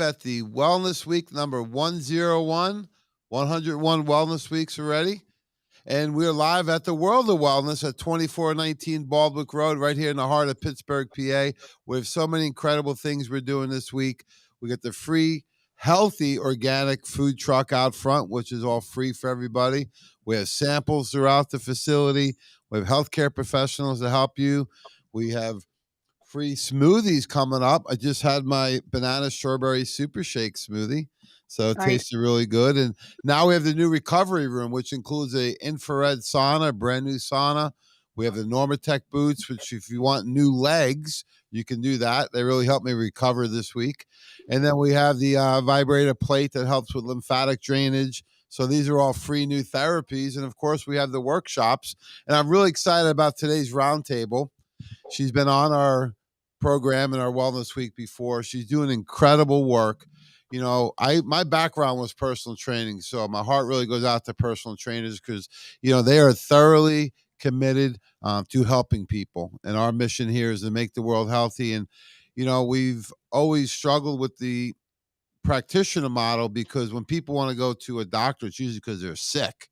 at the Wellness Week number 101, 101 Wellness Weeks already. And we're live at the World of Wellness at 2419 Baldwick Road, right here in the heart of Pittsburgh, PA. We have so many incredible things we're doing this week. We got the free, healthy, organic food truck out front, which is all free for everybody. We have samples throughout the facility. We have healthcare professionals to help you. We have free smoothies coming up. I just had my banana strawberry super shake smoothie. So it Nice. tasted really good. And now we have the new recovery room, which includes a infrared sauna, a brand new sauna. We have the Normatec boots, which if you want new legs, you can do that. They really helped me recover this week. And then we have the vibrator plate that helps with lymphatic drainage. So these are all free new therapies. And of course, we have the workshops. And I'm really excited about today's roundtable. She's been on our program in our wellness week before. She's doing incredible work. You know, my background was personal training, so my heart really goes out to personal trainers because they are thoroughly committed to helping people, and our mission here is to make the world healthy. And we've always struggled with the practitioner model because when people want to go to a doctor, it's usually because they're sick.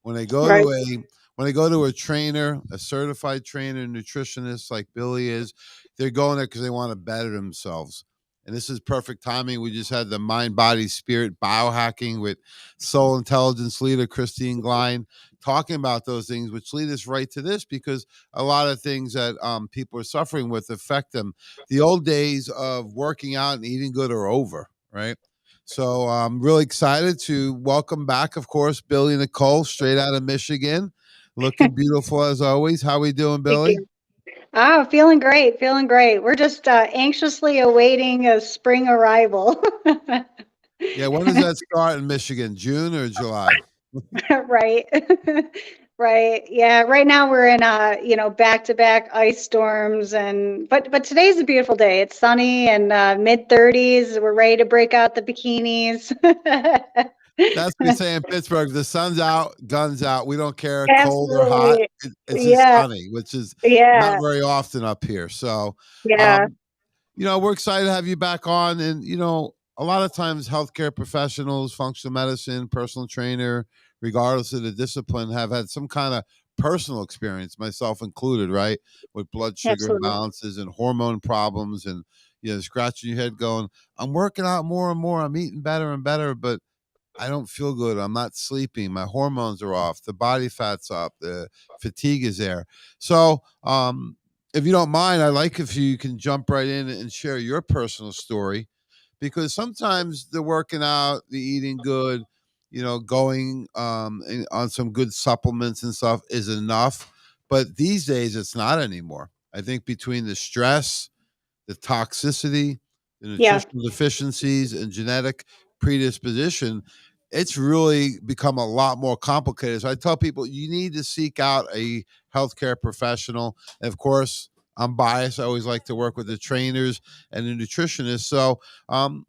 When they go Right. to a trainer, a certified trainer, nutritionist like Billy is, they're going there because they want to better themselves. And this is perfect timing. We just had the mind, body, spirit biohacking with soul intelligence leader Christine Glein talking about those things, which lead us right to this because a lot of things that people are suffering with affect them. The old days of working out and eating good are over, right? So I'm really excited to welcome back, of course, Billie-Nicole, straight out of Michigan, looking beautiful as always. How we doing, Thank Billy? you. Oh, feeling great, feeling great. We're just anxiously awaiting a spring arrival. Yeah, when does that start in Michigan? June or July? Right. Right. Yeah. Right now we're in back-to-back ice storms but today's a beautiful day. It's sunny and mid 30s. We're ready to break out the bikinis. That's what we say in Pittsburgh. The sun's out, guns out. We don't care, cold or hot. Absolutely. It's just Yeah. sunny, which is not Yeah. very often up here. So, Yeah. um, we're excited to have you back on. And, a lot of times healthcare professionals, functional medicine, personal trainer, regardless of the discipline, have had some kind of personal experience, myself included, right? With blood sugar Absolutely. imbalances and hormone problems and, scratching your head going, I'm working out more and more. I'm eating better and better, but I don't feel good. I'm not sleeping. My hormones are off. The body fat's up. The fatigue is there. So, if you don't mind, I'd like if you can jump right in and share your personal story because sometimes the working out, the eating good, going on some good supplements and stuff is enough. But these days, it's not anymore. I think between the stress, the toxicity, the Yeah. nutritional deficiencies, and genetic predisposition, it's really become a lot more complicated. So I tell people you need to seek out a healthcare professional. And of course, I'm biased. I always like to work with the trainers and the nutritionists. So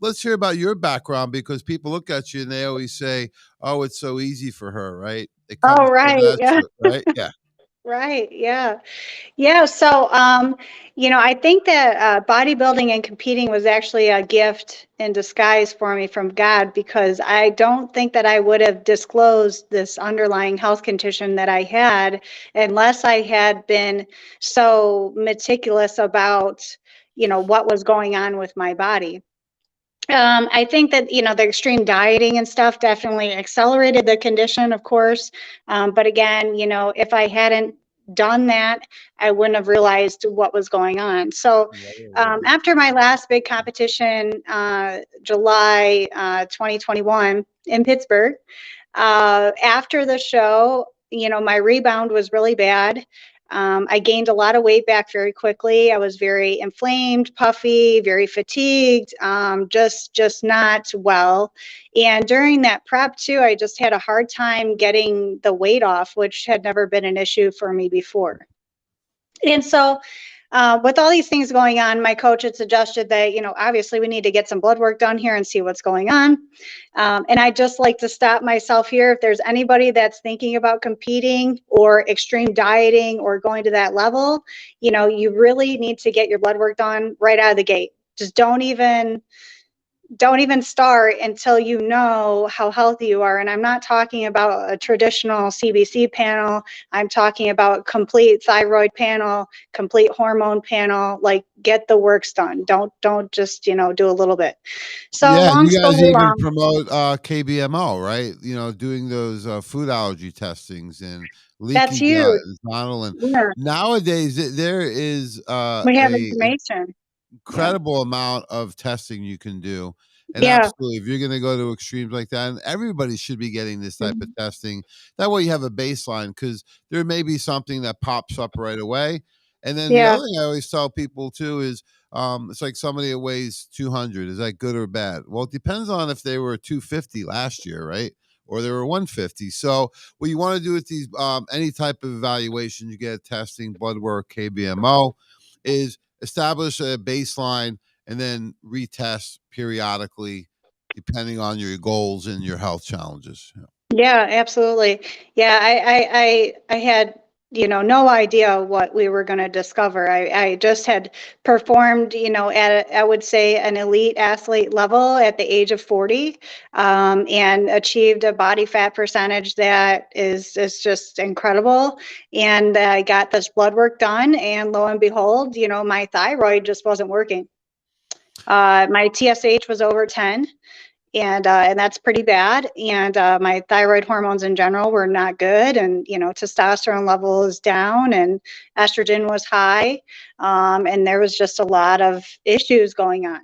let's hear about your background because people look at you and they always say, "Oh, it's so easy for her," right? It Oh, comes so right. Yeah. natural, right? Yeah. Right. Yeah. Yeah. So, I think that bodybuilding and competing was actually a gift in disguise for me from God because I don't think that I would have disclosed this underlying health condition that I had unless I had been so meticulous about, what was going on with my body. I think that, the extreme dieting and stuff definitely accelerated the condition, of course. But again, if I hadn't done that, I wouldn't have realized what was going on. So Right. after my last big competition, July 2021 in Pittsburgh, after the show, my rebound was really bad. I gained a lot of weight back very quickly. I was very inflamed, puffy, very fatigued, just not well. And during that prep too, I just had a hard time getting the weight off, which had never been an issue for me before. And so, with all these things going on, my coach had suggested that, obviously we need to get some blood work done here and see what's going on. And I just like to stop myself here. If there's anybody that's thinking about competing or extreme dieting or going to that level, you really need to get your blood work done right out of the gate. Just don't even don't even start until you know how healthy you are. And I'm not talking about a traditional CBC panel. I'm talking about complete thyroid panel, complete hormone panel. Like, get the works done. Don't just, do a little bit. So Yeah, and long you guys story even long, promote KBMO, right? Doing those food allergy testings and that's leaky gut huge. and tunnel. And Yeah, nowadays, there is we have a information. Yeah, incredible amount of testing you can do. And yeah, absolutely, if you're going to go to extremes like that, and everybody should be getting this type of mhm, testing. That way, you have a baseline because there may be something that pops up right away. And then the yeah. other thing I always tell people too is it's like somebody that weighs 200. Is that good or bad? Well, it depends on if they were 250 last year, right? Or they were 150. So, what you want to do with these, any type of evaluation, you get testing, blood work, KBMO, is establish a baseline and then retest periodically depending on your goals and your health challenges. Yeah. Yeah, absolutely. Yeah, I had, no idea what we were going to discover. I just had performed, at, I would say, an elite athlete level at the age of 40, and achieved a body fat percentage that is just incredible. And I got this blood work done, and lo and behold, my thyroid just wasn't working. My TSH was over 10, and that's pretty bad. And my thyroid hormones in general were not good, and testosterone level is down, and estrogen was high, and there was just a lot of issues going on.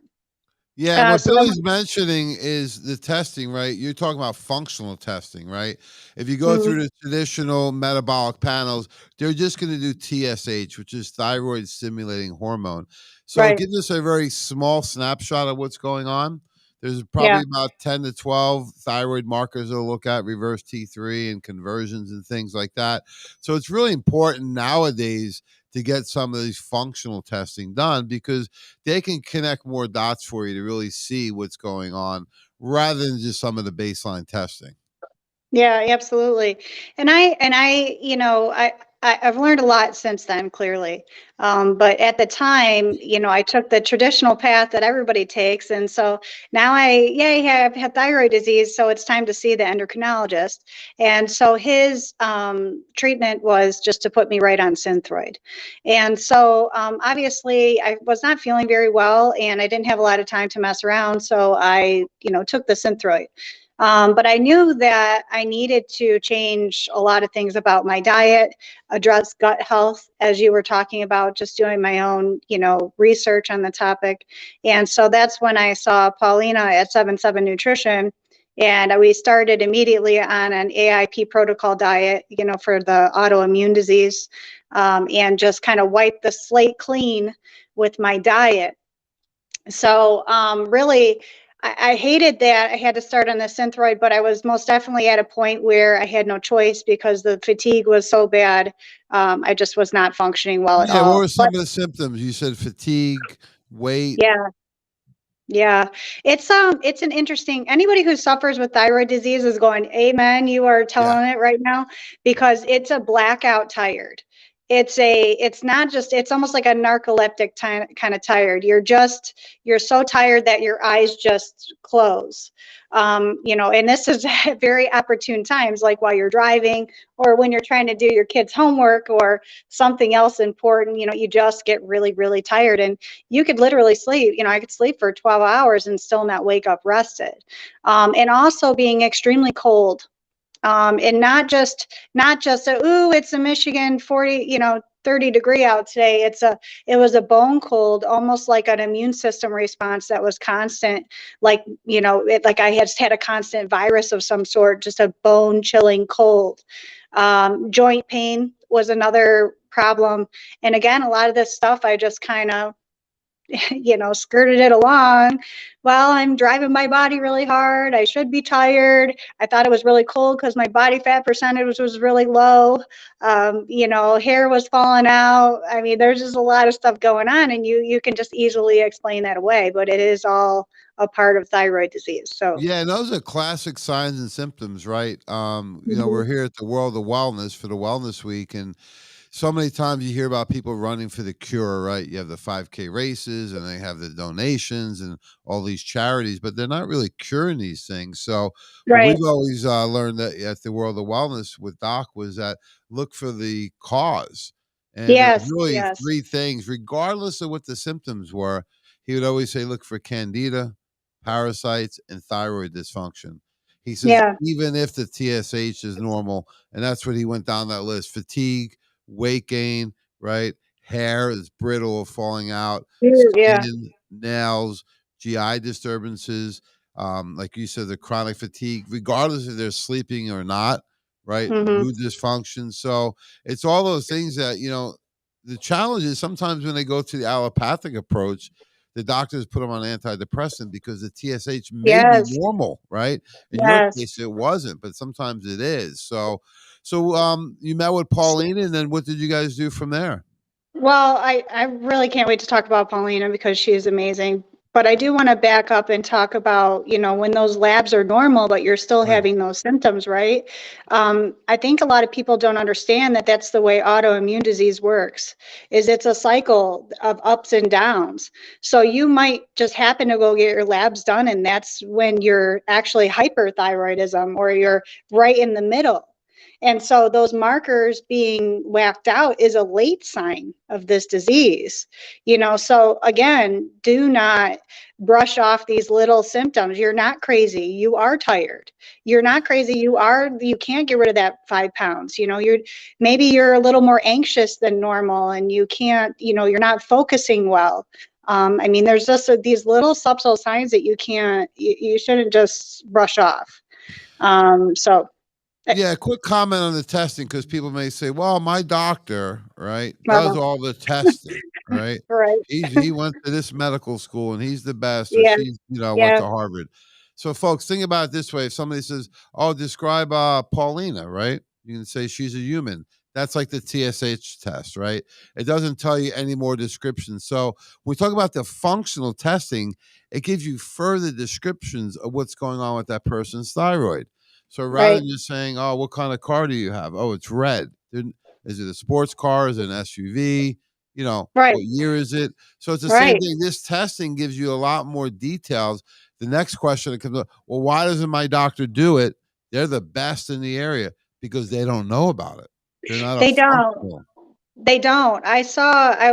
Yeah, and what So then, Billy's mentioning is the testing, right? You're talking about functional testing, right? If you go mhm, through the traditional metabolic panels, they're just going to do TSH, which is thyroid stimulating hormone. So it right, gives us a very small snapshot of what's going on. There's yeah, probably about 10 to 12 thyroid markers they'll look at, reverse T3 and conversions and things like that. So it's really important nowadays to get some of these functional testing done because they can connect more dots for you to really see what's going on rather than just some of the baseline testing. yeah, absolutely. And I, I've learned a lot since then, clearly. But at the time, I took the traditional path that everybody takes, and so now I have had thyroid disease, so it's time to see the endocrinologist. And so his treatment was just to put me right on Synthroid. And so obviously, I was not feeling very well, and I didn't have a lot of time to mess around, so I, took the Synthroid. But I knew that I needed to change a lot of things about my diet, address gut health, as you were talking about, just doing my own, research on the topic. And so that's when I saw Paulina at 77 Nutrition. And we started immediately on an AIP protocol diet, for the autoimmune disease, and just kind of wiped the slate clean with my diet. So really, I hated that I had to start on the Synthroid, but I was most definitely at a point where I had no choice because the fatigue was so bad. I just was not functioning well at Yeah, what all. were But some of the symptoms? You said fatigue, weight. yeah, yeah, it's an interesting. Anybody who suffers with thyroid disease is going, "Amen." You are Yeah. telling it right now because it's a blackout tired. It's not just. It's almost like a narcoleptic kind of tired. You're so tired that your eyes just close. And this is at very opportune times, like while you're driving or when you're trying to do your kids' homework or something else important. You just get really, really tired, and you could literally sleep. I could sleep for 12 hours and still not wake up rested. And also being extremely cold. And not just ooh, it's a Michigan 40, 30-degree out today. It was a bone cold, almost like an immune system response that was constant, like, like I had a constant virus of some sort, just a bone chilling cold. Joint pain was another problem. And again, a lot of this stuff I just kind of skirted it along. Well, I'm driving my body really hard. I should be tired. I thought it was really cold because my body fat percentage was really low. Hair was falling out. I mean, there's just a lot of stuff going on, and you can just easily explain that away, but it is all a part of thyroid disease. So, Yeah, and those are classic signs and symptoms, right? mhm, We're here at the World of Wellness for the Wellness Week, and so many times you hear about people running for the cure, right? You have the 5K races and they have the donations and all these charities, but they're not really curing these things. So, what Right. we've always learned that at the World of Wellness with Doc was that look for the cause. And there's Yes. really Yes. three things, regardless of what the symptoms were. He would always say, look for candida, parasites, and thyroid dysfunction. He says, Yeah. even if the TSH is normal, and that's what he went down that list: fatigue, weight gain, right? Hair is brittle or falling out, Yeah. skin, nails, GI disturbances, like you said, the chronic fatigue, regardless if they're sleeping or not, right? Hmm. Mood dysfunction. So it's all those things that, the challenge is sometimes when they go to the allopathic approach, the doctors put them on antidepressant because the TSH may be Yes. normal, right? In your Yes. case, it wasn't, but sometimes it is. So you met with Paulina, and then what did you guys do from there? Well, I really can't wait to talk about Paulina because she is amazing. But I do want to back up and talk about, when those labs are normal, but you're still Right. having those symptoms, right? I think a lot of people don't understand that that's the way autoimmune disease works, is it's a cycle of ups and downs. So you might just happen to go get your labs done, and that's when you're actually hyperthyroidism or you're right in the middle. And so those markers being whacked out is a late sign of this disease. So again, do not brush off these little symptoms. You're not crazy. You are tired. You're not crazy. You can't get rid of that 5 pounds. You're a little more anxious than normal and you can't, you're not focusing well. I mean, there's just these little subtle signs that you shouldn't just brush off. So, Yeah, quick comment on the testing because people may say, "Well, my doctor, right, does uh, all the testing, right? right. He went to this medical school and he's the best, or Yeah. she's went Yeah. to Harvard." So, folks, think about it this way: if somebody says, "Oh, describe Paulina," right? You can say she's a human. That's like the TSH test, right? It doesn't tell you any more descriptions. So, when we talk about the functional testing, it gives you further descriptions of what's going on with that person's thyroid. So rather Right. than just saying, "Oh, what kind of car do you have?" "Oh, it's red." Is it a sports car? Is it an SUV? Right. What year is it? So it's the same Right. thing. This testing gives you a lot more details. The next question that comes up, well, why doesn't my doctor do it? They're the best in the area because they don't know about it. They're not a They don't. functional. They don't. I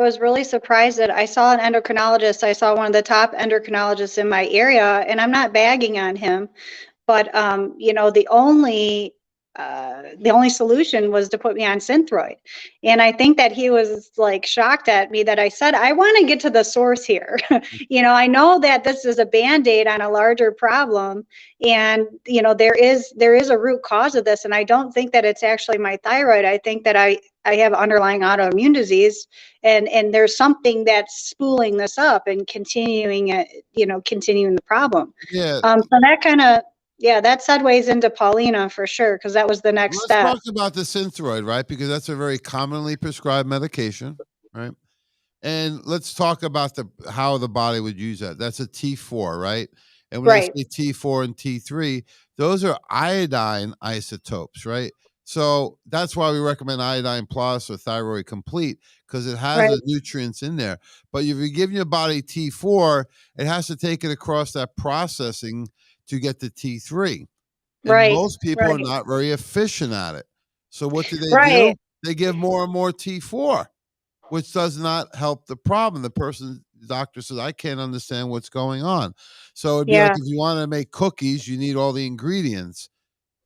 was really surprised that I saw an endocrinologist. I saw one of the top endocrinologists in my area, and I'm not bagging on him. But the only solution was to put me on Synthroid, and I think that he was like shocked at me that I said I want to get to the source here. I know that this is a band-aid on a larger problem, and there is a root cause of this, and I don't think that it's actually my thyroid. I think that I have underlying autoimmune disease, and there's something that's spooling this up and continuing it, continuing the problem. Yeah. So that kind of, yeah, that segues into Paulina for sure, because that was the next Let's step. talk about the Synthroid, right? Because that's a very commonly prescribed medication, right? And let's talk about the how the body would use that. That's a T4, right? And when they Right, say T4 and T3, those are iodine isotopes, right? So that's why we recommend iodine plus or thyroid complete because it has right, the nutrients in there. But if you're giving your body T4, it has to take it across that processing to get the T3. And right, most people are right, not very efficient at it. So what do they right. do? They give more and more T4, which does not help the problem. The doctor says, I can't understand what's going on. So it'd be like Yeah, if you want to make cookies, you need all the ingredients.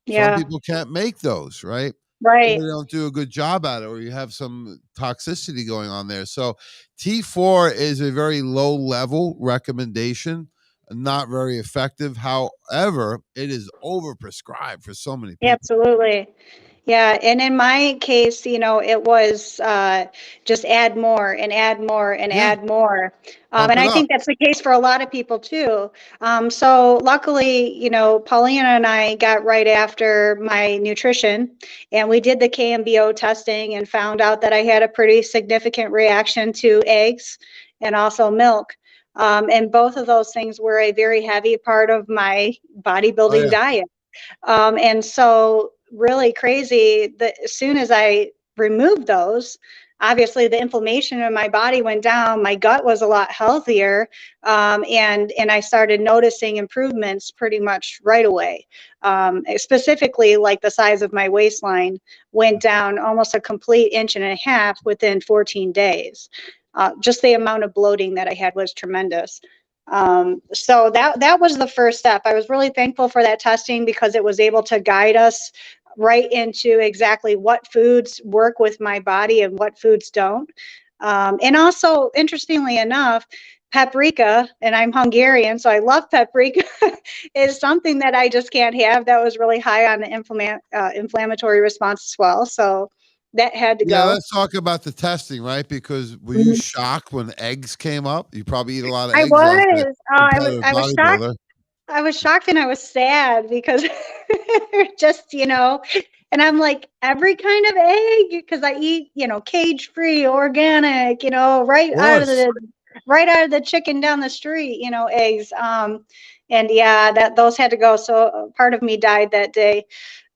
Some yeah, people can't make those, right? Or right. they don't do a good job at it, or you have some toxicity going on there. So T4 is a very low level recommendation, not very effective. However, it is overprescribed for so many people. Absolutely. Yeah, and in my case, it was just add more and add more and Yeah, add more. pump And it I up. think that's the case for a lot of people too. So luckily, Paulina and I got right after my nutrition, and we did the KMBO testing and found out that I had a pretty significant reaction to eggs and also milk. And both of those things were a very heavy part of my Oh bodybuilding yeah. diet. And so really crazy that as soon as I removed those, obviously the inflammation in my body went down. My gut was a lot healthier, and I started noticing improvements pretty much right away. Specifically, like the size of my waistline went down almost a complete inch and a half within 14 days. Just the amount of bloating that I had was tremendous. So that was the first step. I was really thankful for that testing because it was able to guide us right into exactly what foods work with my body and what foods don't. And also, interestingly enough, paprika, and I'm Hungarian, so I love paprika, is something that I just can't have. That was really high on the inflammatory response as well. So that had to Yeah, go. let's talk about the testing, right? Because were you Mhm. shocked when eggs came up? You probably eat a lot of I eggs as a was, competitive I was shocked. bodybuilder. I was shocked and I was sad because just, and I'm like, every kind of egg, because I eat, cage free, organic, Of course. right out of the chicken down the street, eggs. And yeah, that those had to go. So part of me died that day.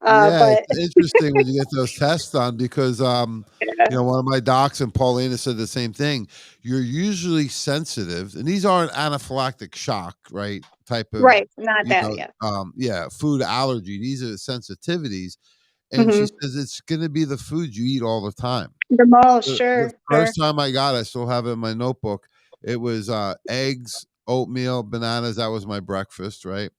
Yeah, But it's interesting when you get those tests done because one of my docs and Paulina said the same thing. You're usually sensitive, and these aren't anaphylactic shock, right? Type of, right, not that, yeah. yeah, food allergy. These are sensitivities. And she Hmm. says it's gonna be the food you eat all the time. The most, The sure, sure. first time I got it, I still have it in my notebook. It was eggs, oatmeal, bananas. That was my breakfast, right?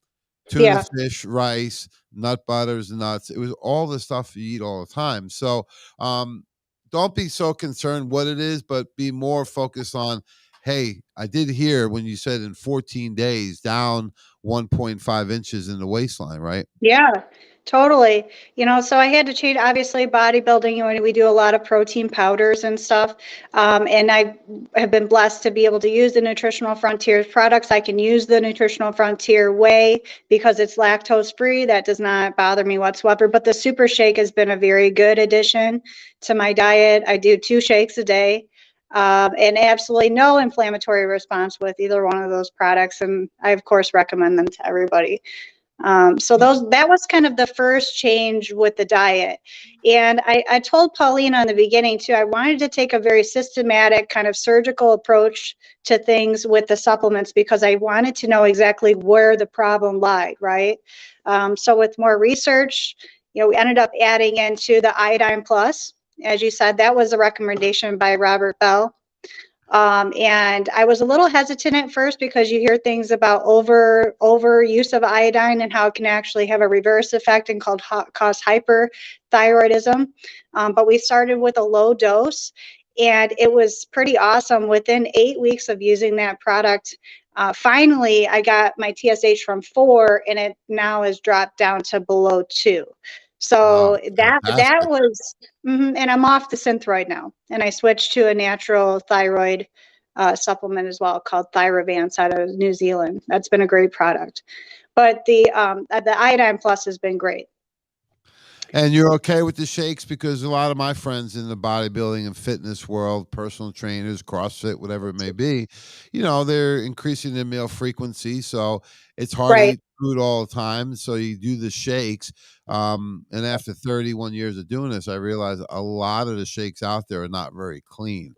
Tuna Yeah. fish, rice, nut butters, nuts. It was all the stuff you eat all the time. So don't be so concerned what it is, but be more focused on, hey, I did hear when you said in 14 days down 1.5 inches in the waistline, right? Yeah, totally. So I had to change, obviously, bodybuilding. We do a lot of protein powders and stuff. And I have been blessed to be able to use the Nutritional Frontiers products. I can use the Nutritional Frontier whey because it's lactose free. That does not bother me whatsoever. But the Super Shake has been a very good addition to my diet. I do 2 shakes a day. And absolutely no inflammatory response with either one of those products. And I, of course, recommend them to everybody. So that was kind of the first change with the diet. And I told Paulina in the beginning too, I wanted to take a very systematic kind of surgical approach to things with the supplements because I wanted to know exactly where the problem lied, right? So with more research, we ended up adding into the iodine plus. As you said, that was a recommendation by Robert Bell. And I was a little hesitant at first because you hear things about over use of iodine and how it can actually have a reverse effect and cause hyperthyroidism. But we started with a low dose, and it was pretty awesome. Within 8 weeks of using that product, finally I got my TSH from 4, and it now has dropped down to below 2. Wow, So that fantastic. was. And I'm off the Synthroid now, and I switched to a natural thyroid supplement as well called Thyrovance out of New Zealand. That's been a great product, but the iodine plus has been great. And you're okay with the shakes because a lot of my friends in the bodybuilding and fitness world, personal trainers, CrossFit, whatever it may be, they're increasing their meal frequency. So it's hard to Right. eat food all the time. So you do the shakes. And after 31 years of doing this, I realized a lot of the shakes out there are not very clean.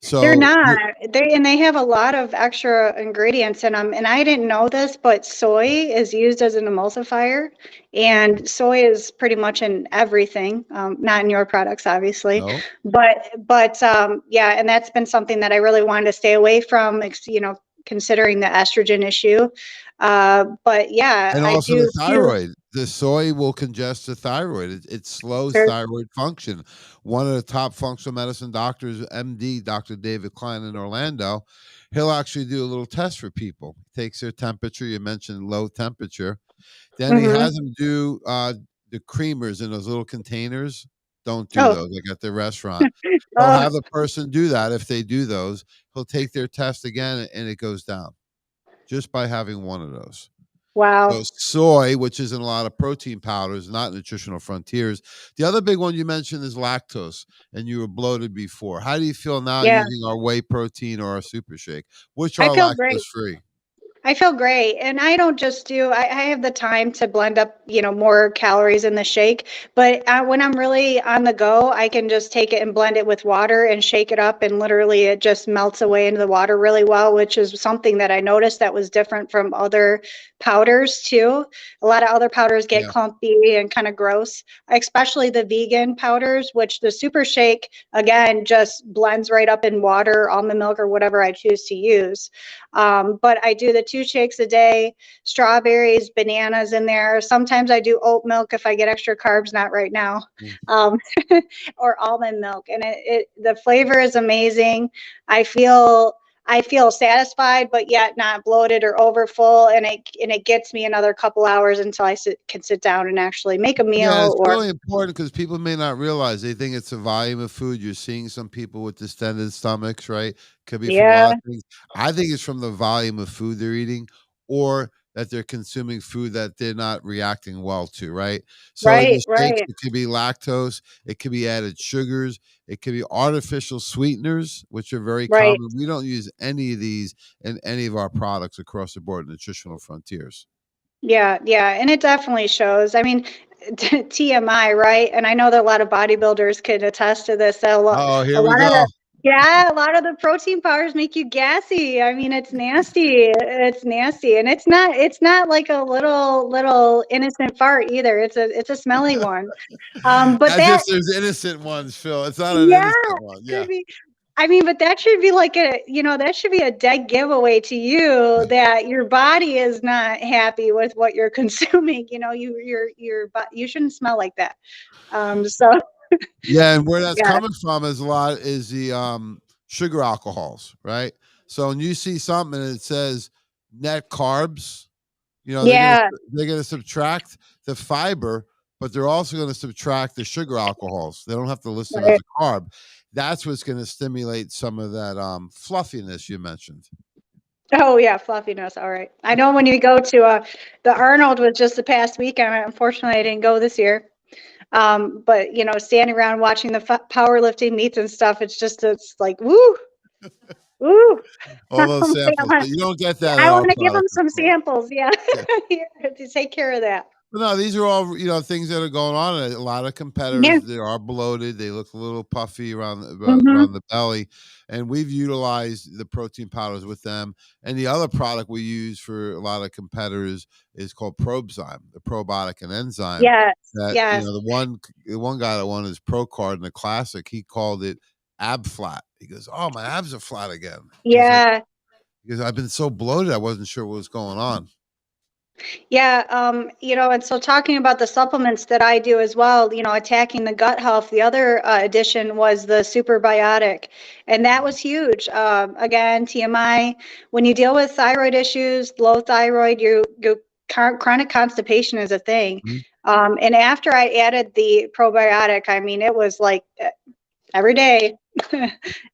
They're So not. They have a lot of extra ingredients in them, and I didn't know this, but soy is used as an emulsifier, and soy is pretty much in everything. Not in your products, obviously, no. but yeah, and that's been something that I really wanted to stay away from. Considering the estrogen issue, but yeah, And I also the do feel. thyroid. The soy will congest the thyroid. It slows Sure. thyroid function. One of the top functional medicine doctors, MD, Dr. David Klein in Orlando, he'll actually do a little test for people. Takes their temperature. You mentioned low temperature. Then he Mm-hmm. has them do the creamers in those little containers. Don't do Oh, those, like at the restaurant. He'll oh, have the person do that. If they do those, he'll take their test again and it goes down just by having one of those. So wow. soy, which is in a lot of protein powders, not nutritional frontiers. The other big one you mentioned is lactose, and you were bloated before. How do you feel now Yeah, using our whey protein or our super shake, which I are feel great. lactose free? I feel great. And I don't just do, I have the time to blend up, more calories in the shake. But when I'm really on the go, I can just take it and blend it with water and shake it up. And literally it just melts away into the water really well, which is something that I noticed that was different from other powders too. A lot of other powders get Yeah. clumpy and kind of gross, especially the vegan powders, which the super shake, again, just blends right up in water, almond milk, or whatever I choose to use. But I do the 2 shakes a day, strawberries, bananas in there. Sometimes I do oat milk if I get extra carbs, not right now, Mm. um, or almond milk. And the flavor is amazing. I feel I feel satisfied, but yet not bloated or overfull, and it gets me another couple hours until can sit down and actually make a Yeah, meal it's or really important because people may not realize they think it's a volume of food. You're seeing some people with distended stomachs, right? Could be from a lot yeah, of things. I think it's from the volume of food they're eating or that they're consuming food that they're not reacting well to, right? So in the right, shakes, right, it could be lactose, it could be added sugars, it could be artificial sweeteners, which are very right. common. We don't use any of these in any of our products across the board, nutritional frontiers. Yeah, yeah, and it definitely shows. I mean, TMI, right? And I know that a lot of bodybuilders could attest to this. That Oh, a here we lot of go. yeah, a lot of the protein powders make you gassy. I mean, it's nasty. It's nasty, and it's not like a little innocent fart either. It's a smelly one. But As if that there's innocent ones, Phil. It's not an yeah, innocent one. could Yeah. be. I mean, but that should be like that should be a dead giveaway to you that your body is not happy with what you're consuming. You shouldn't smell like that. So Yeah, and where that's yeah, coming from is a lot is the sugar alcohols, right? So when you see something and it says net carbs, yeah, they're gonna subtract the fiber, but they're also gonna subtract the sugar alcohols. They don't have to list it as right. a carb. That's what's gonna stimulate some of that fluffiness you mentioned. Oh yeah, fluffiness. All right. I know when you go to the Arnold was just the past weekend. Unfortunately, I didn't go this year. But standing around watching the powerlifting meets and stuff, it's like woo, woo. All those samples, I but you don't get that in I our want to give them product, of some course. samples. Yeah, Yeah. Here, to take care of that. But no, these are all things that are going on. A lot of Yeah. competitors they are bloated. They look a little puffy Hmm. around the belly, and we've utilized the protein powders with them. And the other product we use for a lot of competitors is called Probzyme, the probiotic and enzyme. Yes. That Yes. the one guy that won his pro card in the classic, he called it ab flat. He goes, "Oh, my abs are flat again." He's like, Yeah. "Because I've been so bloated, I wasn't sure what was going on." Yeah, and so talking about the supplements that I do as well, attacking the gut health, the other addition was the superbiotic, and that was huge. Again, TMI, when you deal with thyroid issues, low thyroid, chronic constipation is a thing. Mhm. And after I added the probiotic, I mean, it was like every day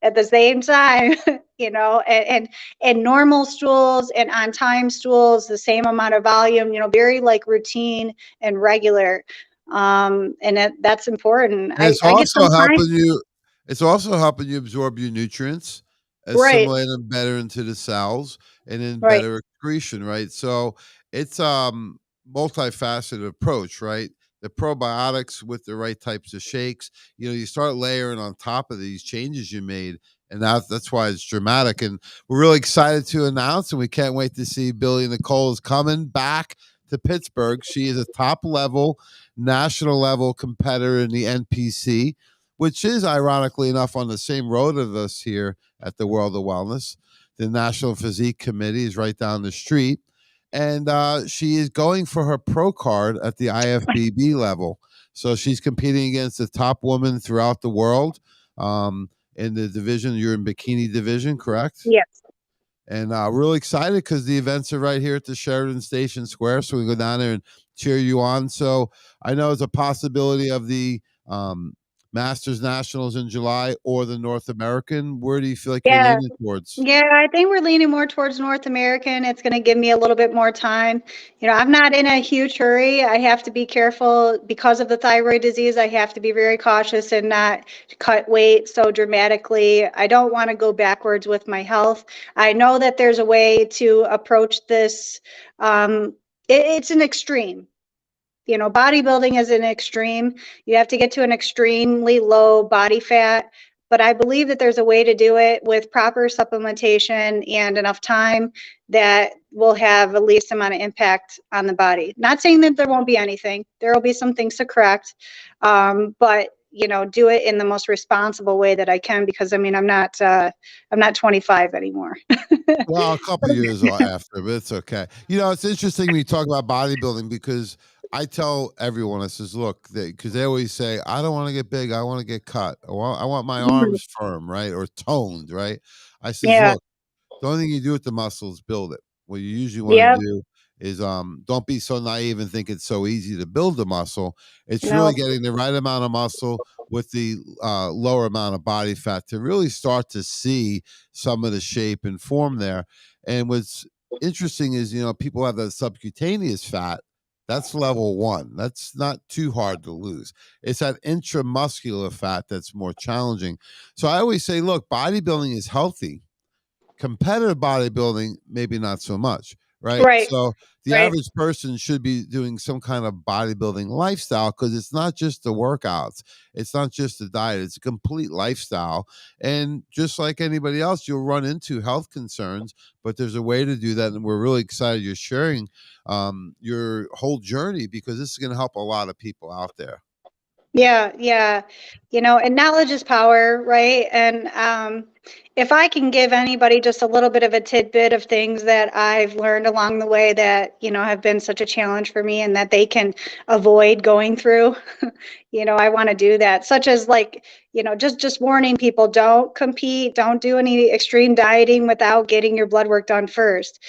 at the same time, and normal stools and on time stools, the same amount of volume, very like routine and regular. And that's important. And I get some time. it's also helping you absorb your nutrients, Right, assimilate them better into the cells, and then right. better excretion, right? So it's multifaceted approach, right? The probiotics with the right types of shakes, you start layering on top of these changes you made, and that's why it's dramatic. And we're really excited to announce, and we can't wait to see Billie-Nicole is coming back to Pittsburgh. She is a top level national level competitor in the NPC, which is ironically enough on the same road as us here at the World of Wellness. The National Physique Committee is right down the street. And she is going for her pro card at the IFBB level. So she's competing against the top woman throughout the world in the division. You're in bikini division, correct? Yes. And really excited because the events are right here at the Sheridan Station Square. So we go down there and cheer you on. So I know it's a possibility of the Masters Nationals in July or the North American? Where do you feel like you're Yeah. leaning towards? Yeah, I think we're leaning more towards North American. It's going to give me a little bit more time. I'm not in a huge hurry. I have to be careful because of the thyroid disease. I have to be very cautious and not cut weight so dramatically. I don't want to go backwards with my health. I know that there's a way to approach this. It's an extreme. Bodybuilding is an extreme. You have to get to an extremely low body fat. But I believe that there's a way to do it with proper supplementation and enough time that will have the least amount of impact on the body. Not saying that there won't be anything. There will be some things to correct. But do it in the most responsible way that I can, because I'm not 25 anymore. Well, a couple years after, but it's okay. It's interesting when you talk about bodybuilding because I tell everyone, I says, look, because they always say, I don't want to get big, I want to get cut. I want my Mhm. arms firm, right? Or toned, right? I says, Yeah. look, the only thing you do with the muscle is build it. What you usually want to Yeah. do is don't be so naive and think it's so easy to build the muscle. It's really No. getting the right amount of muscle with the lower amount of body fat to really start to see some of the shape and form there. And what's interesting is, people have that subcutaneous fat. That's level one. That's not too hard to lose. It's that intramuscular fat that's more challenging. So I always say, look, bodybuilding is healthy. Competitive bodybuilding, maybe not so much, right? Right. So the Right. average person should be doing some kind of bodybuilding lifestyle because it's not just the workouts, it's not just the diet, it's a complete lifestyle. And just like anybody else, you'll run into health concerns, but there's a way to do that. And we're really excited you're sharing your whole journey because this is going to help a lot of people out there. Yeah, yeah. And knowledge is power, right? And if I can give anybody just a little bit of a tidbit of things that I've learned along the way that, have been such a challenge for me and that they can avoid going through, I want to do that. Such as like, just warning people, don't compete, don't do any extreme dieting without getting your blood work done first.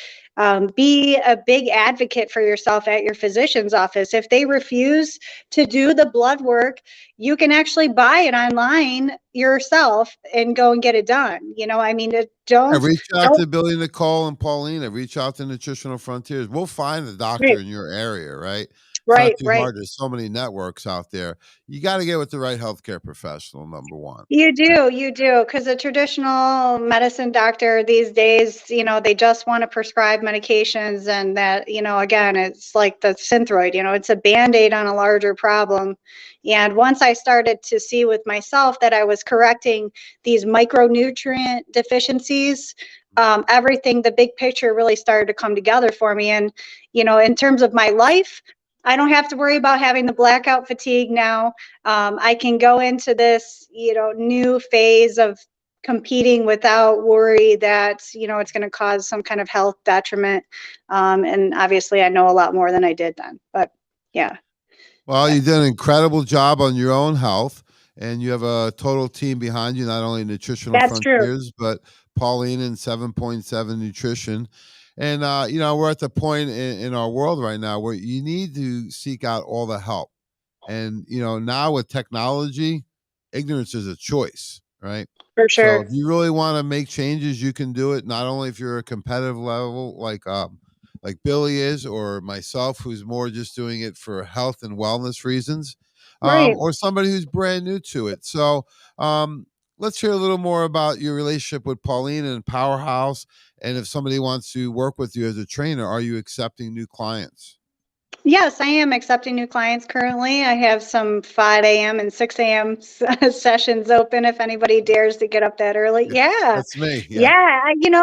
Be a big advocate for yourself at your physician's office. If they refuse to do the blood work, you can actually buy it online yourself and go and get it done. I Don't, reach out don't, to Billie-Nicole and Paulina. Reach out to Nutritional Frontiers. We'll find a doctor right, in your area, right? It's not right, too right. hard. There's so many networks out there. You got to get with the right healthcare professional, number one. Right? You do, because a traditional medicine doctor these days, they just want to prescribe medications, and that, again, it's like the synthroid, it's a band-aid on a larger problem. And once I started to see with myself that I was correcting these micronutrient deficiencies, everything, the big picture really started to come together for me. And, in terms of my life, I don't have to worry about having the blackout fatigue now. I can go into this, new phase of competing without worry that, it's going to cause some kind of health detriment. And obviously, I know a lot more than I did then. But yeah, Well, you did an incredible job on your own health, and you have a total team behind you, not only Nutritional that's true. Frontiers, but Pauline and 7.7 Nutrition. And, we're at the point in our world right now where you need to seek out all the help. And, now with technology, ignorance is a choice, right? For So if sure. you really want to make changes, you can do it. Not only if you're a competitive level like Billy is, or myself, who's more just doing it for health and wellness reasons, Right. or somebody who's brand new to it. So let's hear a little more about your relationship with Pauline and Powerhouse. And if somebody wants to work with you as a trainer, are you accepting new clients? Yes, I am accepting new clients currently. I have some 5 a.m. and 6 a.m. sessions open if anybody dares to get up that early. Yeah, Yeah. that's me. Yeah. Yeah.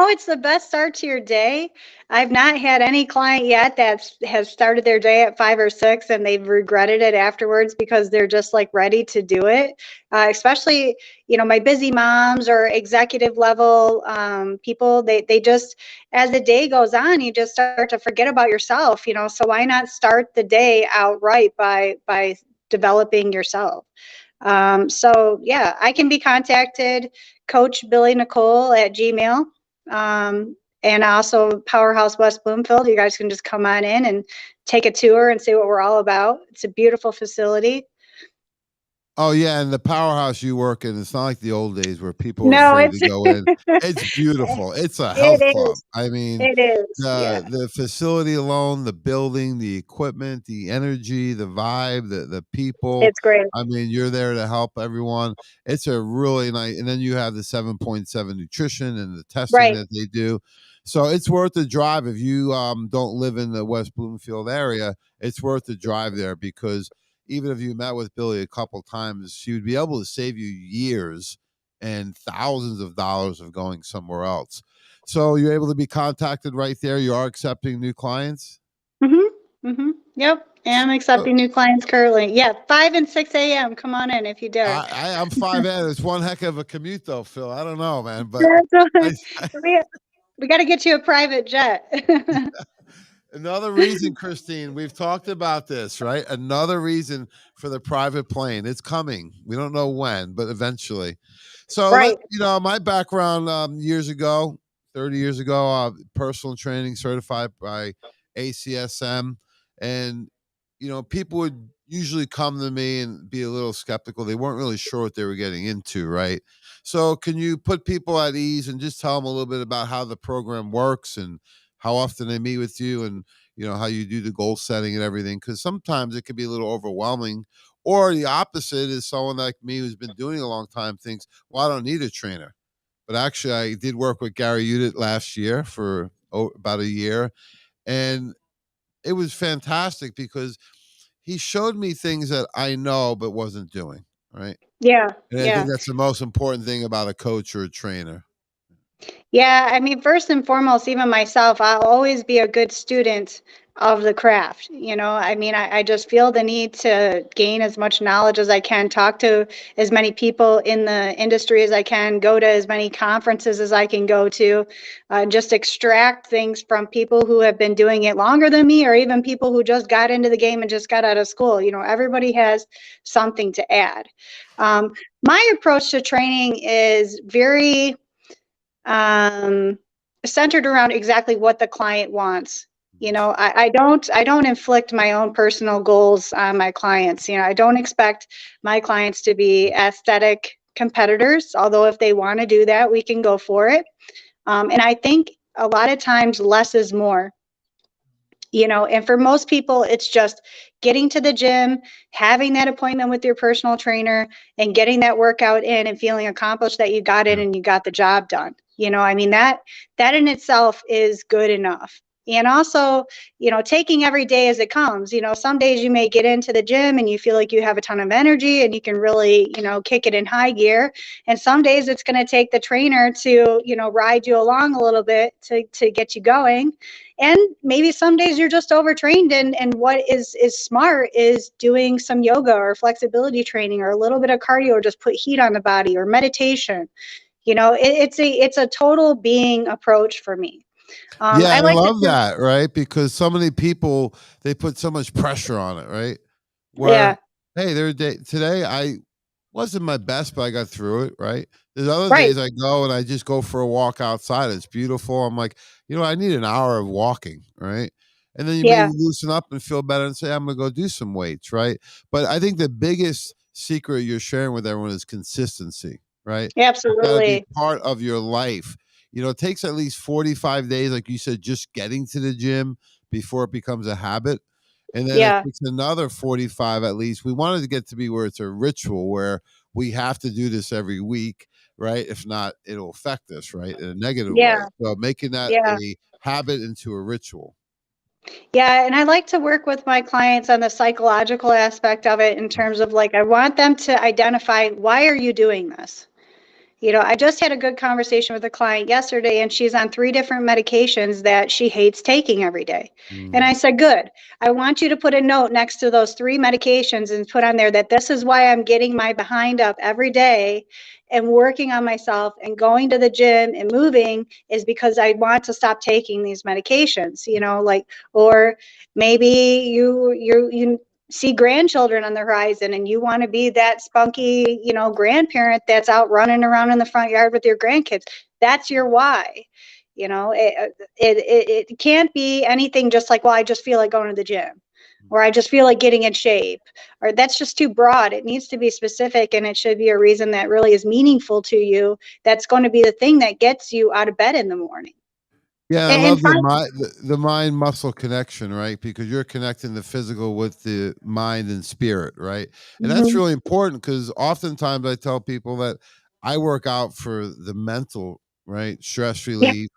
It's the best start to your day. I've not had any client yet that has started their day at 5 or 6 and they've regretted it afterwards because they're just like ready to do it. Especially, my busy moms or executive level people, they just, as the day goes on, you just start to forget about yourself, so why not start the day outright by developing yourself? So yeah, I can be contacted, Coach Billie-Nicole at Gmail. And also Powerhouse West Bloomfield. You guys can just come on in and take a tour and see what we're all about. It's a beautiful facility. Oh yeah, and the powerhouse you work in, it's not like the old days where people are No, afraid it's to go in. It's beautiful. It's a it health club. is. I mean, It is. Yeah. the facility alone, the building, the equipment, the energy, the vibe, the people. It's great. I mean, you're there to help everyone. It's a really nice, and then you have the 7.7 nutrition and the testing Right. that they do. So it's worth the drive if you don't live in the West Bloomfield area. It's worth the drive there because even if you met with Billy a couple times, she would be able to save you years and thousands of dollars of going somewhere else. So you're able to be contacted right there. You are accepting new clients. Yep. And I'm So accepting new clients currently. Yeah, 5 and 6 a.m. Come on in if you dare. I'm 5'8". It's one heck of a commute, though, Phil. I don't know, man, but That's I, what- we got to get you a private jet. another reason, Christine, we've talked about this, right? Another reason for the private plane. It's coming. We don't know when, but eventually. So Right. my background years ago, 30 years ago, personal training certified by ACSM. And, people would usually come to me and be a little skeptical. They weren't really sure what they were getting into, right? So can you put people at ease and just tell them a little bit about how the program works and how often they meet with you and how you do the goal setting and everything, because sometimes it can be a little overwhelming, or the opposite is someone like me who's been doing it a long time thinks, well, I don't need a trainer. But actually I did work with Gary Udit last year for about a year, and it was fantastic because he showed me things that I know but wasn't doing, right? Yeah. And I think Yeah. that's the most important thing about a coach or a trainer. Yeah, I mean, first and foremost, even myself, I'll always be a good student of the craft. I mean, I just feel the need to gain as much knowledge as I can, talk to as many people in the industry as I can, go to as many conferences as I can go to, just extract things from people who have been doing it longer than me, or even people who just got into the game and just got out of school. Everybody has something to add. Um, my approach to training is very um, centered around exactly what the client wants. I don't inflict my own personal goals on my clients. I don't expect my clients to be aesthetic competitors, although if they want to do that, we can go for it. And I think a lot of times less is more. And for most people, it's just getting to the gym, having that appointment with your personal trainer, and getting that workout in and feeling accomplished that you got in Yeah. and you got the job done. I mean, that in itself is good enough. And also, taking every day as it comes. Some days you may get into the gym and you feel like you have a ton of energy and you can really, kick it in high gear. And some days it's going to take the trainer to, ride you along a little bit to get you going. And maybe some days you're just overtrained, and what is smart is doing some yoga or flexibility training or a little bit of cardio, or just put heat on the body, or meditation. It's a total being approach for me. Yeah, I I like to love that, right? Because so many people, they put so much pressure on it, right? Where, Yeah. hey, today I wasn't my best, but I got through it, right? There's other Right. days I go and I just go for a walk outside. It's beautiful. I'm like, I need an hour of walking, right? And then you maybe Yeah. loosen up and feel better and say, I'm gonna go do some weights, right? But I think the biggest secret you're sharing with everyone is consistency, right? It's gotta be Absolutely. part of your life. It takes at least 45 days, like you said, just getting to the gym before it becomes a habit. And then it Yeah. takes another 45 at least. We wanted to get to be where it's a ritual, where we have to do this every week, right? If not, it'll affect us, right? In a negative way. Yeah. So making that Yeah. a habit into a ritual. Yeah, and I like to work with my clients on the psychological aspect of it, in terms of, like, I want them to identify, why are you doing this? I just had a good conversation with a client yesterday, and she's on 3 different medications that she hates taking every day. And Mm, I said, good. I want you to put a note next to those 3 medications and put on there that this is why I'm getting my behind up every day and working on myself and going to the gym and moving, is because I want to stop taking these medications, like, or maybe you see grandchildren on the horizon and you want to be that spunky, grandparent that's out running around in the front yard with your grandkids. That's your why. It can't be anything just like, well, I just feel like going to the gym. or I just feel like getting in shape, or that's just too broad. It needs to be specific, and it should be a reason that really is meaningful to you. That's going to be the thing that gets you out of bed in the morning. Yeah, I And love find, the mind muscle connection, right? Because you're connecting the physical with the mind and spirit, right? And that's mhm, really important because oftentimes I tell people that I work out for the mental, right? Stress yeah, relief,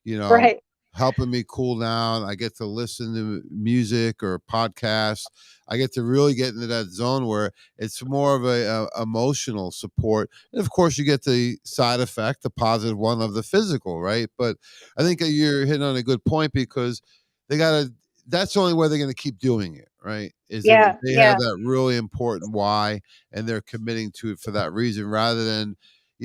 you know, right. helping me cool down. I get to listen to music or podcasts. I get to really get into that zone where it's more of a emotional support, and of course, you get the side effect, the positive one of the physical, right? But I think that you're hitting on a good point because they gotta. That's the only way they're going to keep doing it, right? Is if Yeah, they have yeah, that really important why and they're committing to it for that reason, rather than,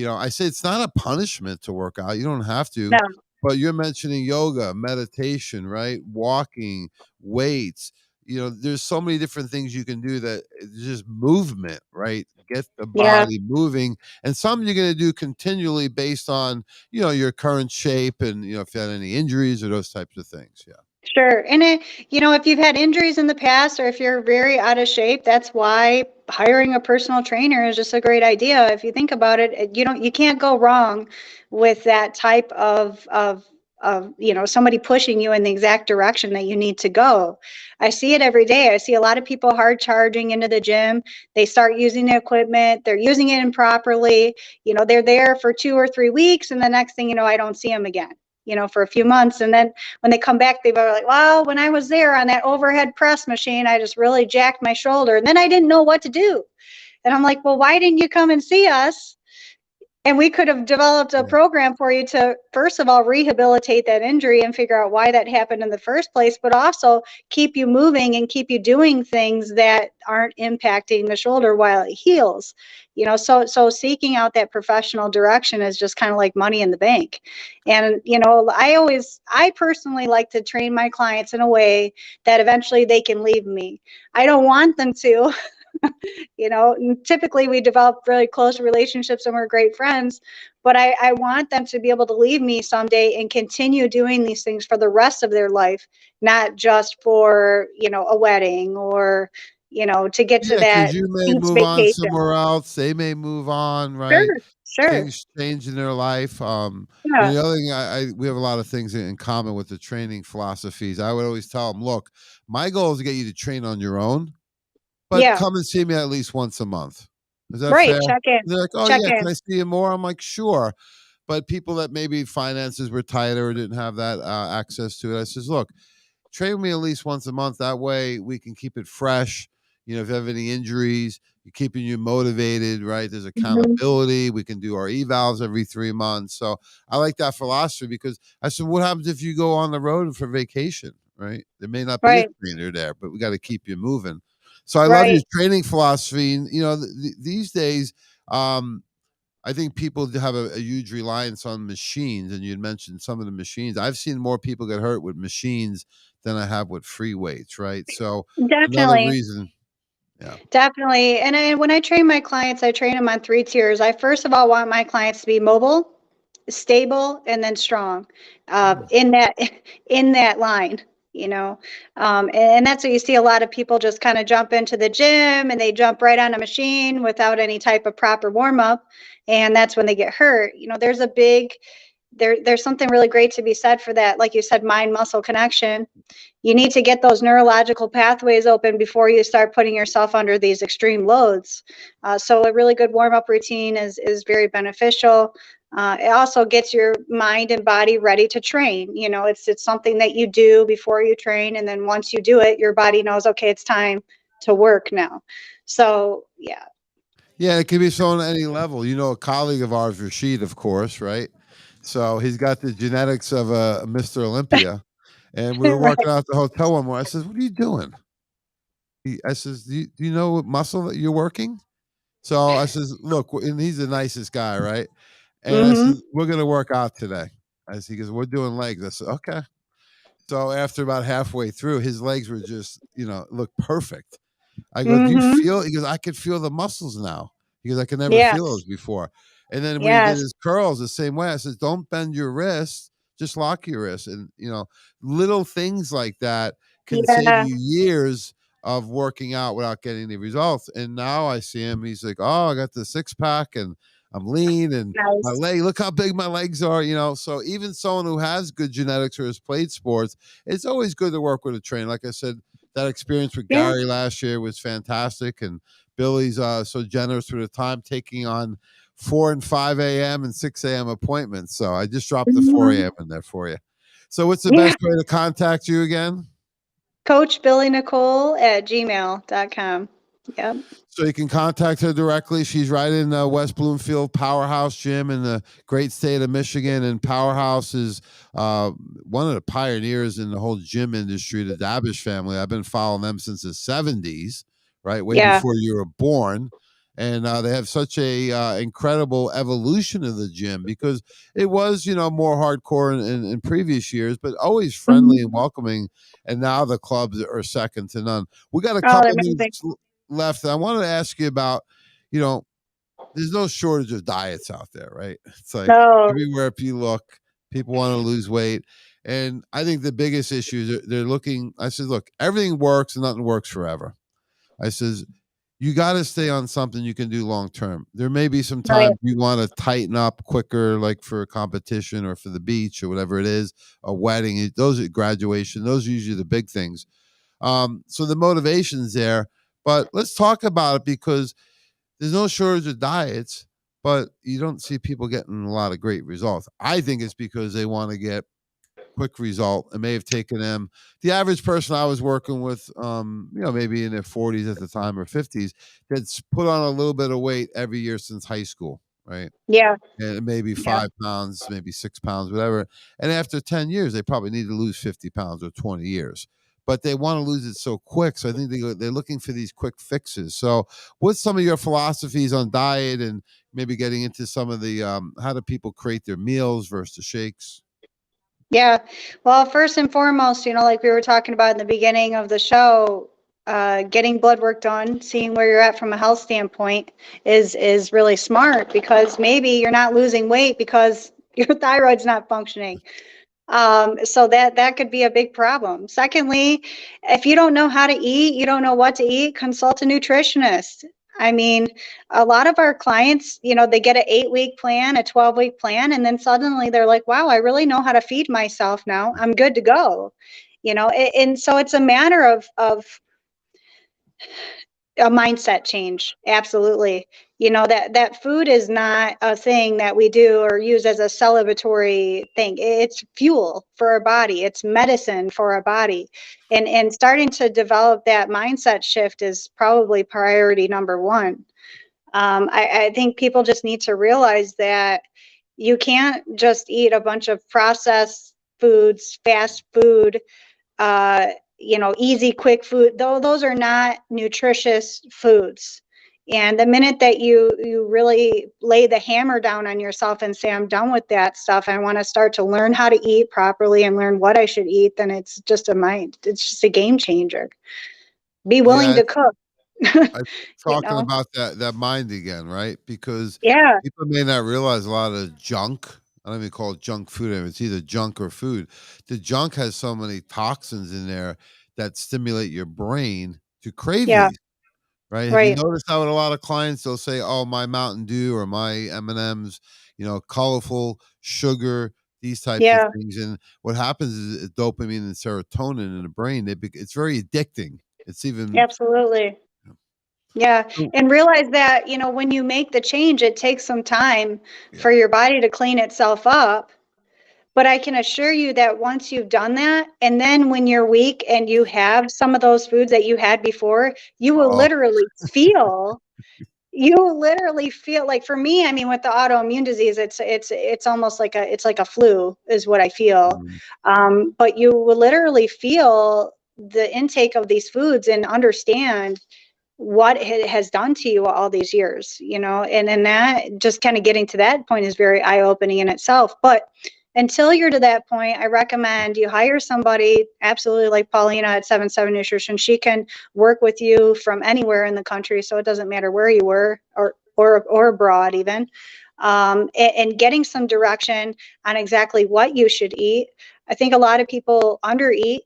I say it's not a punishment to work out. You don't have to, no, but you're mentioning yoga, meditation, right? Walking, weights. There's so many different things you can do that it's just movement, right? Get the yeah. body moving. And some you're going to do continually based on, your current shape and, if you had any injuries or those types of things. Yeah. Sure. And if you've had injuries in the past or if you're very out of shape, that's why hiring a personal trainer is just a great idea. If you think about it, you can't go wrong with that type of somebody pushing you in the exact direction that you need to go. I see it every day. I see a lot of people hard charging into the gym. They start using the equipment, they're using it improperly. They're there for 2 or 3 weeks, and the next thing you know, I don't see them again, for a few months. And then when they come back, they were like, well, when I was there on that overhead press machine, I just really jacked my shoulder. And then I didn't know what to do. And I'm like, well, why didn't you come and see us? And we could have developed a Yeah. program for you to, first of all, rehabilitate that injury and figure out why that happened in the first place, but also keep you moving and keep you doing things that aren't impacting the shoulder while it heals. So seeking out that professional direction is just kind of like money in the bank. And I personally like to train my clients in a way that eventually they can leave me. I don't want them to. And typically we develop really close relationships and we're great friends, but I want them to be able to leave me someday and continue doing these things for the rest of their life, not just for, a wedding or, to get to Yeah, that because you may beach move on vacation. somewhere else. They may move on, right? Sure, sure. Things change in their life. Yeah, The other thing, we have a lot of things in common with the training philosophies. I would always tell them, look, my goal is to get you to train on your own, but yeah. come and see me at least once a month. Is that Right. fair? Check in. They're like, oh Check yeah, can in. I see you more? I'm like, sure. But people that maybe finances were tighter or didn't have that access to it, I says, look, train with me at least once a month. That way we can keep it fresh. If you have any injuries, you're keeping you motivated, right? There's Mhm. accountability. We can do our evals every 3 months. So I like that philosophy because I said, what happens if you go on the road for vacation, right? There may not be a Right. trainer there, but we got to keep you moving. So I love your Right. training philosophy. And, these days, I think people have a huge reliance on machines, and you had mentioned some of the machines. I've seen more people get hurt with machines than I have with free weights, right? So another Definitely. reason, yeah. Definitely. And when I train my clients, I train them on 3 tiers. I first of all want my clients to be mobile, stable, and then strong, Mm. in that in that line. And that's what you see. A lot of people just kind of jump into the gym and they jump right on a machine without any type of proper warm up, and that's when they get hurt. There's something really great to be said for that, like you said, mind muscle connection. You need to get those neurological pathways open before you start putting yourself under these extreme loads. So a really good warm-up routine is very beneficial. It also gets your mind and body ready to train. It's something that you do before you train, and then once you do it, your body knows, okay, it's time to work now. So yeah. Yeah, it can be shown at any level. A colleague of ours, Rashid, of course, right? So he's got the genetics of a Mr. Olympia. And we were Right. working out at the hotel one morning. I says, what are you doing? I says, do you know what muscle that you're working? So I says, look, and he's the nicest guy, right? And I Mm-hmm. said, we're going to work out today. He goes, we're doing legs. I said, okay. So after about halfway through, his legs were just, look perfect. I go, do you Mm-hmm. feel? He goes, I could feel the muscles now. He goes, I could never feel those Yes. before. And then when he did Yes. his curls the same way, I said, don't bend your wrists, just lock your wrists. And, little things like that can save Yeah. you years of working out without getting the results. And now I see him, he's like, oh, I got the six pack and I'm lean and my Nice. leg, look how big my legs are, you know. So even someone who has good genetics or has played sports, it's always good to work with a trainer. Like I said, that experience with Yeah. Gary last year was fantastic. And Billy's so generous with the time, taking on 4 and 5 a.m. and 6 a.m. appointments. So I just dropped the 4 Mhm. a.m. in there for you. So what's the Yeah. best way to contact you again? Coach Billie-Nicole at gmail.com. Yep. So you can contact her directly. She's right in West Bloomfield Powerhouse Gym in the great state of Michigan. And Powerhouse is one of the pioneers in the whole gym industry, the Dabish family. I've been following them since the 70s, right? Way Yeah. before you were born. And they have such a incredible evolution of the gym because it was, you know, more hardcore in previous years, but always friendly and Mhm. welcoming. And now the clubs are second to none. We got a Oh, they're couple amazing. minutes left. I wanted to ask you about, you know, there's no shortage of diets out there, right? It's like No. everywhere if you look, people want to lose weight. And I think the biggest issue is they're looking. I said, look, everything works and nothing works forever. I says, you got to stay on something you can do long term. There may be some Right. times you want to tighten up quicker, like for a competition or for the beach or whatever it is, a wedding. Those are graduation. Those are usually the big things. So the motivation's there. But let's talk about it because there's no shortage of diets, but you don't see people getting a lot of great results. I think it's because they want to get quick result. It may have taken them the average person I was working with, you know, maybe in their 40s at the time or 50s, that's put on a little bit of weight every year since high school, right? Yeah. And maybe Yeah. 5 pounds, maybe 6 pounds, whatever. And after 10 years, they probably need to lose 50 pounds or 20 years. But they want to lose it so quick. So I think they're looking for these quick fixes. So, what's some of your philosophies on diet and maybe getting into some of the how do people create their meals versus the shakes? Yeah. Well, first and foremost, like we were talking about in the beginning of the show, getting blood work done, seeing where you're at from a health standpoint is really smart because maybe you're not losing weight because your thyroid's not functioning. So that could be a big problem. Secondly, if you don't know how to eat, you don't know what to eat, consult a nutritionist. I mean, a lot of our clients, they get an 8-week plan, a 12-week plan, and then suddenly they're like, wow, I really know how to feed myself now. I'm good to go. And so it's a matter of a mindset change. Absolutely. That food is not a thing that we do or use as a celebratory thing. It's fuel for our body. It's medicine for our body. And starting to develop that mindset shift is probably priority number one. I think people just need to realize that you can't just eat a bunch of processed foods, fast food, uh, easy, quick food. Though those are not nutritious foods. And the minute that you really lay the hammer down on yourself and say, I'm done with that stuff, I want to start to learn how to eat properly and learn what I should eat, then it's just a game changer. Be willing Yeah, to cook. I you talking know? about that mind again, right? Because Yeah, people may not realize a lot of junk. I don't even call it junk food. It's either junk or food. The junk has so many toxins in there that stimulate your brain to crave yeah, these. Right? Have you right. noticed how with a lot of clients they'll say, "Oh, my Mountain Dew or my M&Ms, you know, colorful sugar, these types of Yeah, things." And what happens is dopamine and serotonin in the brain. It's very addicting. It's even absolutely. Yeah, so, and realize that, when you make the change, it takes some time yeah. for your body to clean itself up. But I can assure you that once you've done that, and then when you're weak and you have some of those foods that you had before, Oh, you literally feel like, for me, I mean, with the autoimmune disease, it's almost like a flu is what I feel. mm, But you will literally feel the intake of these foods and understand what it has done to you all these years, and that just kind of getting to that point is very eye-opening in itself. But until you're to that point, I recommend you hire somebody, absolutely, like Paulina at 77 Nutrition. She can work with you from anywhere in the country, so it doesn't matter where you were, or abroad even. And getting some direction on exactly what you should eat. I think a lot of people undereat,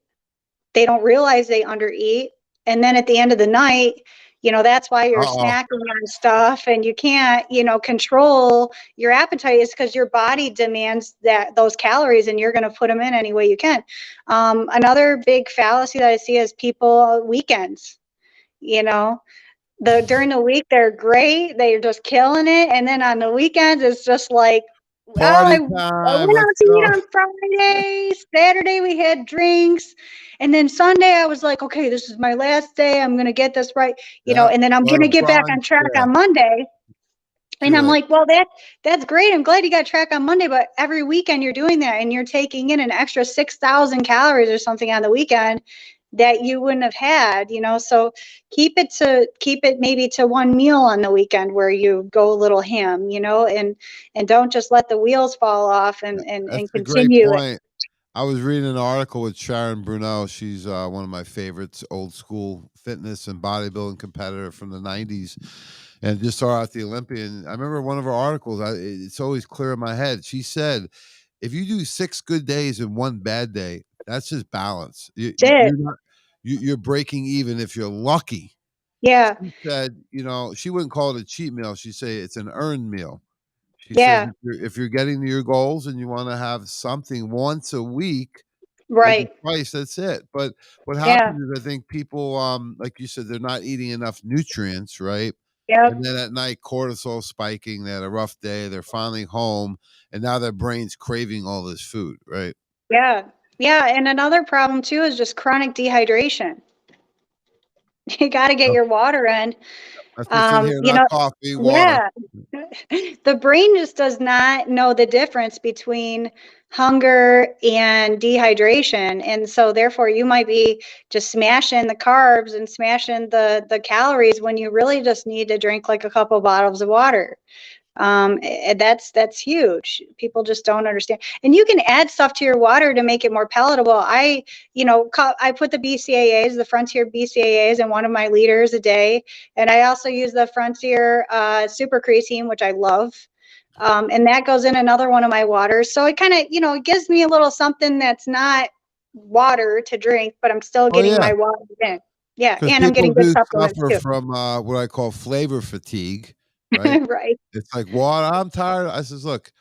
They don't realize they undereat. And then at the end of the night, that's why you're Uh-oh. snacking on stuff and you can't, control your appetite, is because your body demands those calories and you're going to put them in any way you can. Another big fallacy that I see is people weekends, you know, during the week they're great, they're just killing it, and then on the weekends it's just like, oh, I Party went time. Let's out to eat go. on Friday, Saturday we had drinks, and then Sunday I was like, okay, this is my last day, I'm gonna get this right, Yeah. and then I'm Go to gonna get back brunch. on track Yeah. on Monday. And Too I'm late. like, well, that's great. I'm glad you got track on Monday, but every weekend you're doing that and you're taking in an extra 6,000 calories or something on the weekend that you wouldn't have had. So keep it maybe to one meal on the weekend where you go a little ham, and don't just let the wheels fall off and That's a great continue it. point. I was reading an article with Sharon Brunel. She's one of my favorites, old school fitness and bodybuilding competitor from the 90s, and just saw her at the Olympian. I remember one of her articles, it's always clear in my head. She said, if you do 6 good days and 1 bad day, that's just balance. That's it. You're not, you're breaking even if you're lucky. Yeah. She said, she wouldn't call it a cheat meal. She'd say it's an earned meal. She says Yeah. if you're getting to your goals and you want to have something once a week, maybe Right. twice, that's it. But what Yeah. happens is I think people, like you said, they're not eating enough nutrients, right? Yep. And then at night, cortisol spiking. They had a rough day. They're finally home, and now their brain's craving all this food, right? Yeah. Yeah. And another problem too is just chronic dehydration. You got to get Oh, your water in. that's what's in here. You Not know, coffee, water. yeah. The brain just does not know the difference between hunger and dehydration. And so therefore you might be just smashing the carbs and smashing the calories when you really just need to drink like a couple bottles of water. That's huge. People just don't understand. And you can add stuff to your water to make it more palatable. I put the BCAAs, the Frontier BCAAs, in one of my liters a day, and I also use the Frontier Super Creatine, which I love. And that goes in another one of my waters. So it kind of, it gives me a little something that's not water to drink, but I'm still Oh getting yeah, my water in. Yeah, because and I'm people getting good do supplements suffer too. from what I call flavor fatigue, right? Right. It's like water. I'm tired. I says, look,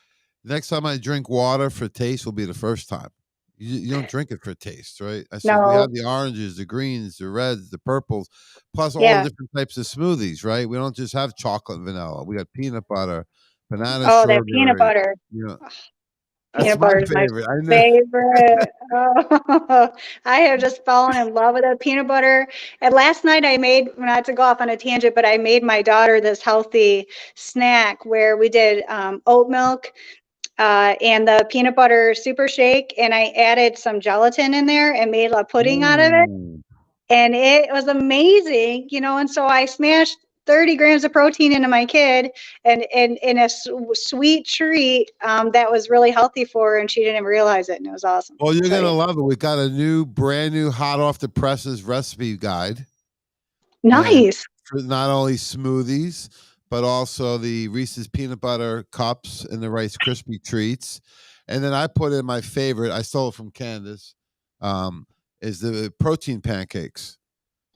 next time I drink water for taste will be the first time. You don't drink it for taste, right? I says we No. have the oranges, the greens, the reds, the purples, plus all Yeah. the different types of smoothies, right? We don't just have chocolate and vanilla. We got peanut butter, banana Oh, that peanut strawberry. butter. You know, that's Peanut my butter is my favorite. I know. favorite. Oh, I have just fallen in love with that peanut butter. And last night I made, not to go off on a tangent, but I made my daughter this healthy snack where we did oat milk and the peanut butter super shake, and I added some gelatin in there and made a pudding out of it. Ooh. And it was amazing, and so I smashed 30 grams of protein into my kid and in a sweet treat that was really healthy for her, and she didn't even realize it, and it was awesome. Well, you're So gonna yeah. love it. We got a brand new, hot off the presses recipe guide. And Nice. for not only smoothies, but also the Reese's peanut butter cups and the Rice Krispie treats. And then I put in my favorite, I stole it from Candace, um, is the protein pancakes.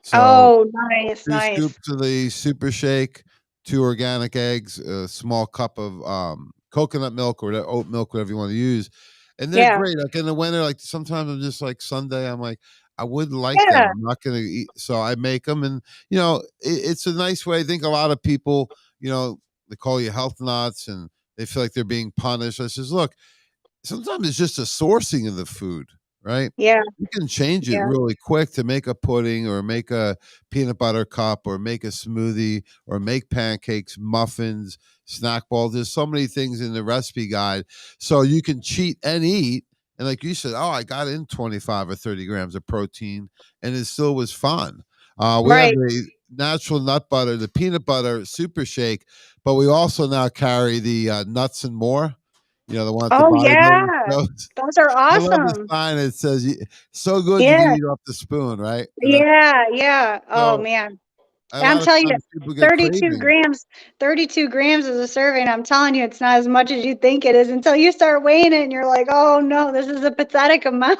So Oh, nice, 2 nice. scoops of the super shake, 2 organic eggs, a small cup of coconut milk or oat milk, whatever you want to use. And they're Yeah. great. Like in the winter, like sometimes I'm just like Sunday, I'm like, I would like them. Yeah. I'm not gonna eat, so I make them, and it's a nice way. I think a lot of people, they call you health nuts, and they feel like they're being punished. I says, look, sometimes it's just a sourcing of the food, right? Yeah. You can change it Yeah. really quick to make a pudding or make a peanut butter cup or make a smoothie or make pancakes, muffins, snack balls. There's so many things in the recipe guide. So you can cheat and eat. And like you said, oh, I got in 25 or 30 grams of protein and it still was fun. We have Right. the natural nut butter, the peanut butter super shake, but we also now carry the nuts and more. The one at the Oh bodybuilding yeah. shows. Those are I love the awesome. sign that says, "So good you can Yeah. eat off the spoon," right? And Yeah. Yeah. Oh so man. a I'm lot of telling you, times people get 32 cravings. grams, 32 grams is a serving. I'm telling you, it's not as much as you think it is until you start weighing it and you're like, oh no, this is a pathetic amount.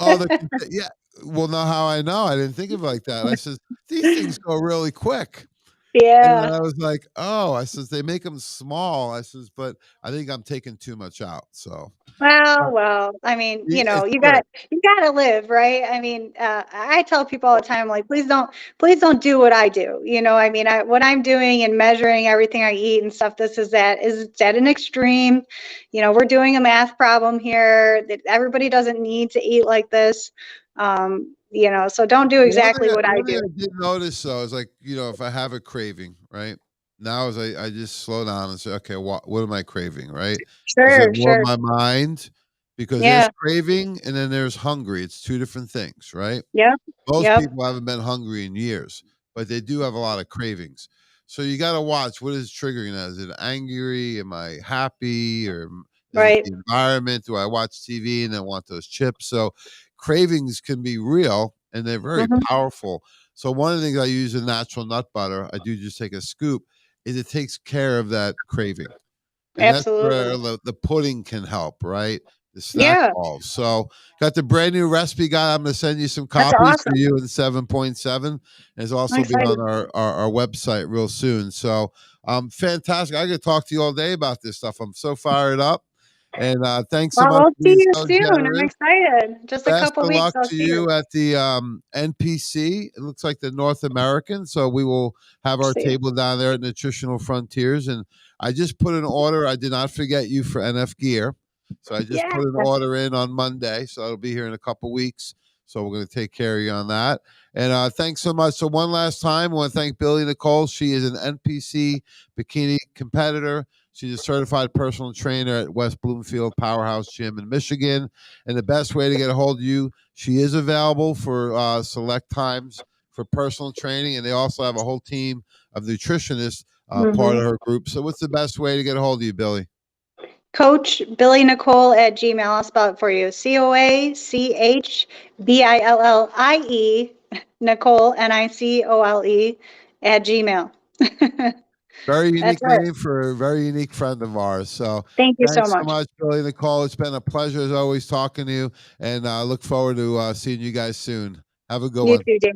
Oh, yeah. well, now how I know, I didn't think of it like that. I says, these things go really quick. And then Yeah. I was like, oh, I says, they make them small. I says, but I think I'm taking too much out. So Well, I mean, it's you good. gotta live, right? I mean, I tell people all the time, like, please don't do what I do. I mean, what I'm doing and measuring everything I eat and stuff, is it's at an extreme. We're doing a math problem here that everybody doesn't need to eat like this. So don't do exactly what I One thing do. I did notice though is like, if I have a craving, right? Now is I just slow down and say, okay, what am I craving, right? Is it Sure, more sure. my mind? Because there's Yeah. craving and then there's hungry. It's two different things, right? Yep. Most Yep. people haven't been hungry in years, but they do have a lot of cravings. So you got to watch what is triggering that. Is it angry? Am I happy? Or is it Right. the environment? Do I watch TV and then want those chips? So cravings can be real and they're very Hmm. powerful. So one of the things I use in natural nut butter, I do just take a scoop, is it takes care of that craving. And that's Absolutely. where the pudding can help, right? The snack Yeah. balls. So got the brand new recipe guide. I'm going to send you some That's copies for awesome. you in 7.7. And it's I'm also be on excited. our website real soon. So fantastic. I could talk to you all day about this stuff. I'm so fired up. And thanks so Well, much we'll for see being you so soon. I'm generous. excited. Just a Best couple of weeks. luck I'll to see you. you at the NPC. It looks like the North American. So we will have our See you. table down there at Nutritional Frontiers. And I just put an order. I did not forget you for NF Gear. So I just Yeah. put an order in on Monday. So it'll be here in a couple weeks. So we're going to take care of you on that. And thanks so much. So one last time, I want to thank Billie-Nicole. She is an NPC bikini competitor. She's a certified personal trainer at West Bloomfield Powerhouse Gym in Michigan. And the best way to get a hold of you, she is available for select times for personal training. And they also have a whole team of nutritionists part Hmm. of her group. So what's the best way to get a hold of you, Billy? Coach Billie-Nicole at Gmail. I'll spell it for you. CoachBillie, Nicole, Nicole at Gmail. Very That's unique it. name for a very unique friend of ours. So Thank you so thanks so much. much, Billie-Nicole. It's been a pleasure as always talking to you. And I look forward to seeing you guys soon. Have a good You one. too, Dave.